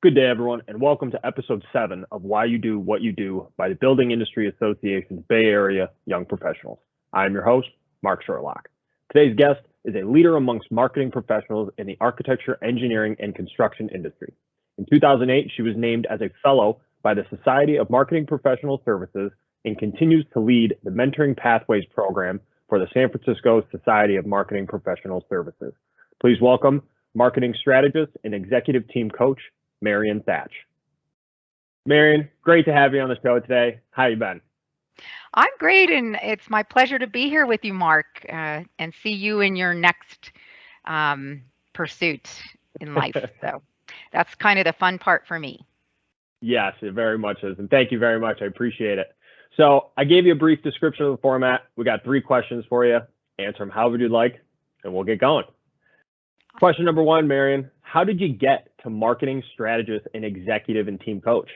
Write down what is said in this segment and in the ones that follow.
Good day, everyone, and welcome to episode 7 of Why You Do What You Do by the Building Industry Association's Bay Area Young Professionals. I am your host, Mark Sherlock. Today's guest is a leader amongst marketing professionals in the architecture, engineering, and construction industry. In 2008, she was named as a fellow by the Society of Marketing Professional Services and continues to lead the Mentoring Pathways program for the San Francisco Society of Marketing Professional Services. Please welcome marketing strategist and executive team coach, Marion Thatch. Marion, great to have you on the show today. How you been? I'm great, and it's my pleasure to be here with you, Mark, and see you in your next pursuit in life. So that's kind of the fun part for me. Yes, it very much is, and thank you very much. I appreciate it. So I gave you a brief description of the format. We got 3 questions for you. Answer them however you'd like, and we'll get going. Question number 1, Marion, how did you get to marketing strategist and executive and team coach?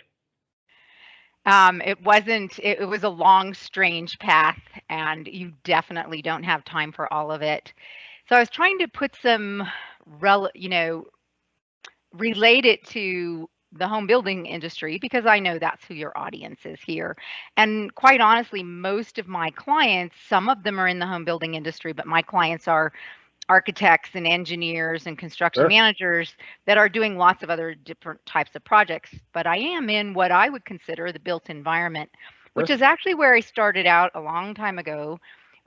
It was a long, strange path, and you definitely don't have time for all of it. So I was trying to put some, relate it to the home building industry because I know that's who your audience is here. And quite honestly, most of my clients, some of them are in the home building industry, but my clients are architects and engineers and construction Sure. managers that are doing lots of other different types of projects. But I am in what I would consider the built environment, which Sure. is actually where I started out a long time ago.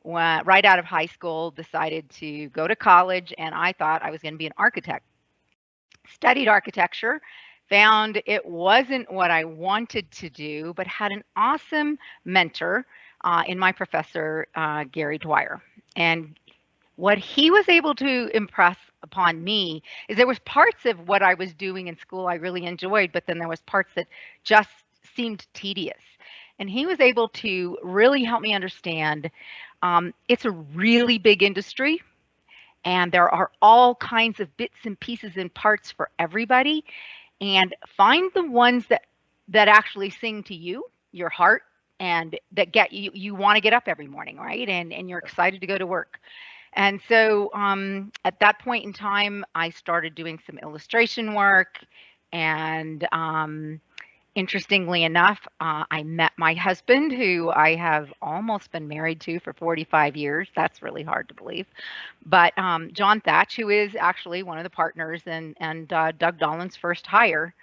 Right out of high school, decided to go to college, and I thought I was going to be an architect. Studied architecture, found it wasn't what I wanted to do, but had an awesome mentor in my professor, Gary Dwyer. And what he was able to impress upon me is there was parts of what I was doing in school I really enjoyed, but then there was parts that just seemed tedious. And he was able to really help me understand it's a really big industry, and there are all kinds of bits and pieces and parts for everybody. And find the ones that actually sing to you, your heart, and that get you want to get up every morning, right? And you're excited to go to work. And so at that point in time, I started doing some illustration work. And interestingly enough, I met my husband, who I have almost been married to for 45 years. That's really hard to believe. But John Thatch, who is actually one of the partners and Doug Dolan's first hire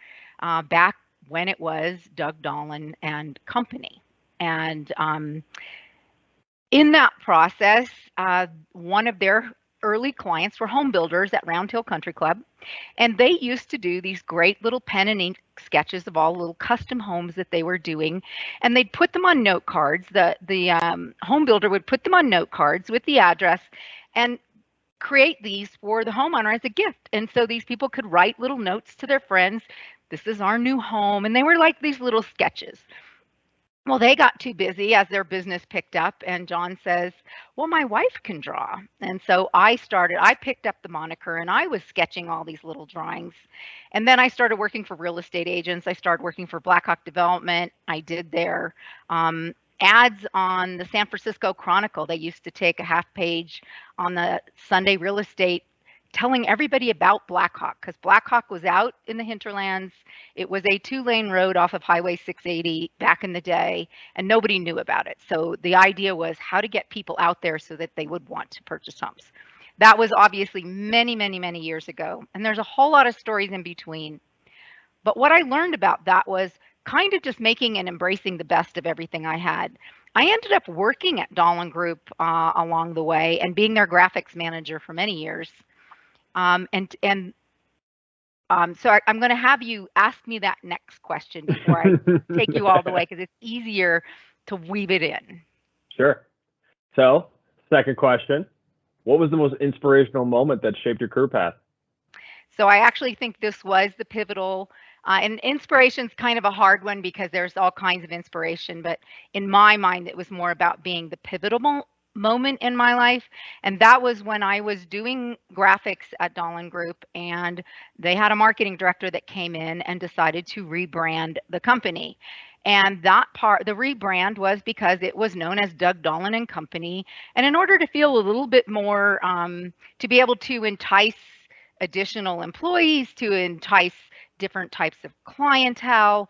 back when it was Doug Dolan and Company. And in that process, one of their early clients were home builders at Round Hill Country Club, and they used to do these great little pen and ink sketches of all the little custom homes that they were doing, and they'd put them on note cards. The home builder would put them on note cards with the address and create these for the homeowner as a gift. And so these people could write little notes to their friends. This is our new home, and they were like these little sketches. Well, they got too busy as their business picked up, and John says, well, my wife can draw. And so I picked up the moniker, and I was sketching all these little drawings. And then I started working for real estate agents. I started working for Blackhawk Development. I did their ads on the San Francisco Chronicle. They used to take a half page on the Sunday real estate telling everybody about Blackhawk, because Blackhawk was out in the hinterlands. It was a 2-lane road off of Highway 680 back in the day, and nobody knew about it. So the idea was how to get people out there so that they would want to purchase homes. That was obviously many, many, many years ago, and there's a whole lot of stories in between. But what I learned about that was kind of just making and embracing the best of everything I had. I ended up working at Dolan Group along the way and being their graphics manager for many years. So I'm going to have you ask me that next question before I take you all the way, because it's easier to weave it in. Sure. So, second question, what was the most inspirational moment that shaped your career path? So I actually think this was the pivotal, and inspiration's kind of a hard one because there's all kinds of inspiration, but in my mind, it was more about being the pivotal moment in my life. And that was when I was doing graphics at Dolan Group, and they had a marketing director that came in and decided to rebrand the company. And that part, the rebrand, was because it was known as Doug Dolan and Company. And in order to feel a little bit more, to be able to entice additional employees, to entice different types of clientele.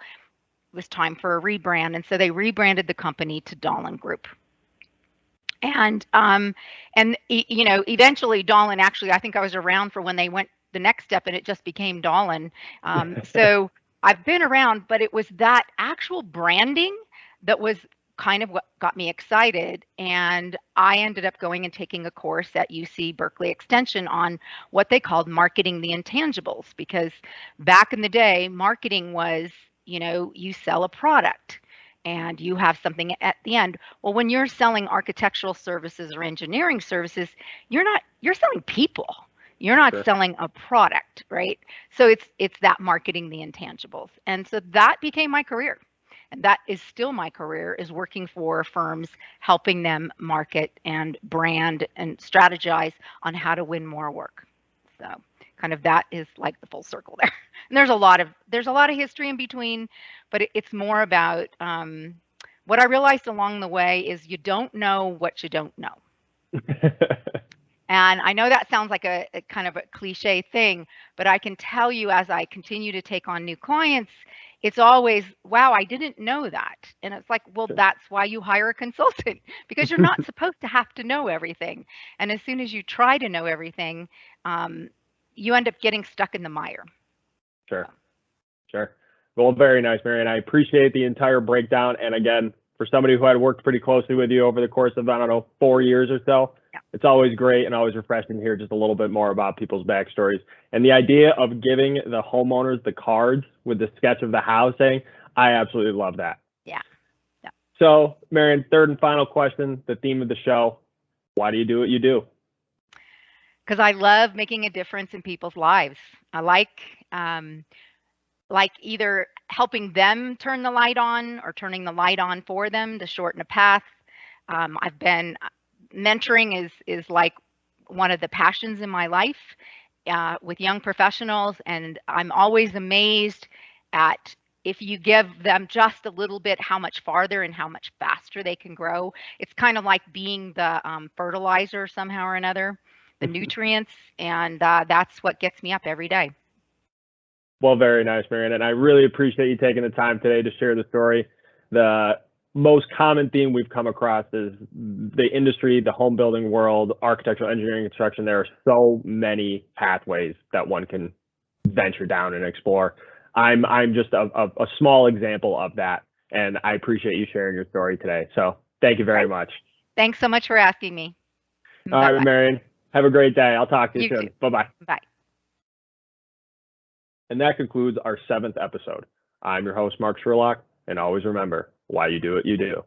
It was time for a rebrand, and so they rebranded the company to Dahlin Group. And eventually Dahlin, actually, I think I was around for when they went the next step and it just became Dahlin. So I've been around, but it was that actual branding that was kind of what got me excited. And I ended up going and taking a course at UC Berkeley Extension on what they called marketing the intangibles, because back in the day, marketing was, you sell a product and you have something at the end. Well, when you're selling architectural services or engineering services, you're selling people. You're not Sure. selling a product, right? So it's that marketing the intangibles. And so that became my career. And that is still my career, is working for firms, helping them market and brand and strategize on how to win more work. So kind of that is like the full circle there. And there's a lot of history in between, but it's more about what I realized along the way is you don't know what you don't know. And I know that sounds like a kind of a cliche thing, but I can tell you, as I continue to take on new clients, it's always, wow, I didn't know that. And it's like, well, Sure. That's why you hire a consultant, because you're not supposed to have to know everything. And as soon as you try to know everything, you end up getting stuck in the mire. Sure. Sure. Well, very nice, Marion. I appreciate the entire breakdown. And again, for somebody who had worked pretty closely with you over the course of, 4 years or so, Yeah. It's always great and always refreshing to hear just a little bit more about people's backstories. And the idea of giving the homeowners the cards with the sketch of the housing, I absolutely love that. Yeah. Yeah. So, Marion, third and final question, the theme of the show: why do you do what you do? Because I love making a difference in people's lives. I like either helping them turn the light on or turning the light on for them to shorten a path. I've been mentoring is like one of the passions in my life with young professionals, and I'm always amazed at, if you give them just a little bit, how much farther and how much faster they can grow. It's kind of like being the fertilizer somehow or another, the nutrients, and that's what gets me up every day. Well, very nice, Marion. And I really appreciate you taking the time today to share the story. The most common theme we've come across is the industry, the home building world, architectural engineering, construction. There are so many pathways that one can venture down and explore. I'm just a small example of that. And I appreciate you sharing your story today. So thank you very much. Thanks so much for asking me. All right, Marion. Have a great day. I'll talk to you soon. Too. Bye-bye. Bye. And that concludes our 7th episode. I'm your host, Mark Sherlock, and always remember, why you do what you do.